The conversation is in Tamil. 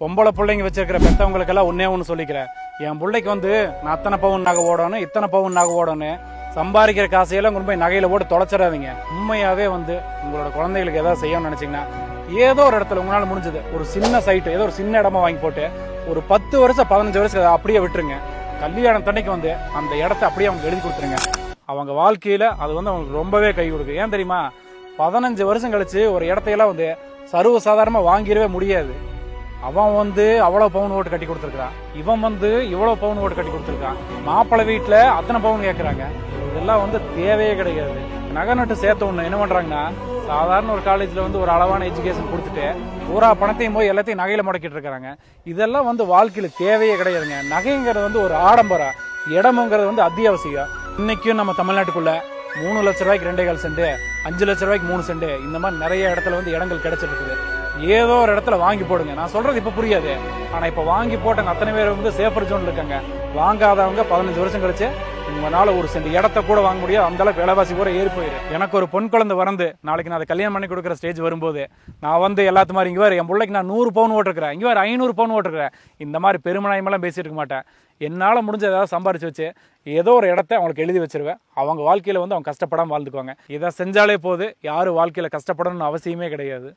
பொம்பளை பிள்ளைங்க வச்சிருக்கிற பெற்றவங்களுக்கெல்லாம் ஒன்னே ஒன்று சொல்லிக்கிறேன். என் பிள்ளைக்கு வந்து நான் அத்தனை பவுன் நகை ஓடணும், இத்தனை பவுன் நகை ஓடணும், சம்பாதிக்கிற காசையெல்லாம் கொண்டு போய் நகையில போட்டு தொலைச்சிடாதீங்க. உண்மையாவே வந்து உங்களோட குழந்தைகளுக்கு ஏதாவது செய்யணும்னு நினைச்சீங்கன்னா ஏதோ ஒரு இடத்துல உங்களால முடிஞ்சது ஒரு சின்ன சைட்டு, ஏதோ ஒரு சின்ன இடமா வாங்கி போட்டு ஒரு 10 வருஷம் 15 வருஷம் அப்படியே விட்டுருங்க. கல்யாணம் தண்ணிக்கு வந்து அந்த இடத்த அப்படியே அவங்க எழுதி கொடுத்துருங்க. அவங்க வாழ்க்கையில அது வந்து அவங்களுக்கு ரொம்பவே கை கொடுக்கும். ஏன் தெரியுமா? 15 வருஷம் கழிச்சு ஒரு இடத்தையெல்லாம் வந்து சர்வசாதாரணமா வாங்கிடவே முடியாது. அவன் வந்து அவ்வளவு பவுன் ஓட்டு கட்டி கொடுத்துருக்கான், இவன் வந்து இவ்வளவு பவுன் ஓட்டு கட்டி கொடுத்துருக்கான், மாப்பிள்ளை வீட்டுல அத்தனை பவுன் கேட்கறாங்க. இதெல்லாம் வந்து தேவையே கிடையாது. நகை நட்டு சேர்த்த ஒண்ணு என்ன பண்றாங்கன்னா, சாதாரண ஒரு காலேஜ்ல வந்து ஒரு அளவான எஜுகேஷன் கொடுத்துட்டு பூரா பணத்தையும் போய் எல்லாத்தையும் நகையில முடக்கிட்டு இருக்காங்க. இதெல்லாம் வந்து வாழ்க்கையில தேவையே கிடையாதுங்க. நகைங்கிறது வந்து ஒரு ஆடம்பரம், இடமுங்கிறது வந்து அத்தியாவசியம். இன்னைக்கும் நம்ம தமிழ்நாட்டுக்குள்ள 3 லட்ச ரூபாய்க்கு 2.25 சென்ட், 5 லட்ச ரூபாய்க்கு 3 சென்ட், இந்த மாதிரி நிறைய இடத்துல வந்து இடங்கள் கிடைச்சிட்டு இருக்குது. ஏதோ ஒரு இடத்துல வாங்கி போடுங்க. நான் சொல்றது இப்ப புரியாது, ஆனா இப்ப வாங்கி போட்டவங்க அத்தனை பேர் வந்து சேஃபர் ஜோன்ல இருக்காங்க. வாங்காதவங்க 15 வருஷம் கழிச்சு உங்களால ஒரு சென்ட் இடத்த கூட வாங்க முடியாது, அந்த அளவுக்கு விலைவாசி கூட ஏறி போயிரு. எனக்கு ஒரு பொன் குழந்தை வரந்து நாளைக்கு நான் அதை கல்யாணம் பண்ணி கொடுக்குற ஸ்டேஜ் வரும்போது நான் வந்து எல்லாத்து மாதிரி இங்க வேறு என் பிள்ளைக்கு நான் 100 பவுன் ஓட்டுருக்கிறேன், இங்க வேறு 500 பவுன் ஓட்டுருக்கிறேன், இந்த மாதிரி பெருமநாயமெல்லாம் பேசிட்டு இருக்க மாட்டேன். என்னால் முடிஞ்ச ஏதாவது சம்பாரிச்சு வச்சு ஏதோ ஒரு இடத்த அவங்களுக்கு எழுதி வச்சிருவேன். அவங்க வாழ்க்கையில வந்து அவங்க கஷ்டப்படாமல் வாழ்ந்துக்குவாங்க. இதை செஞ்சாலே போது, யாரும் வாழ்க்கையில கஷ்டப்படணும்னு அவசியமே கிடையாது.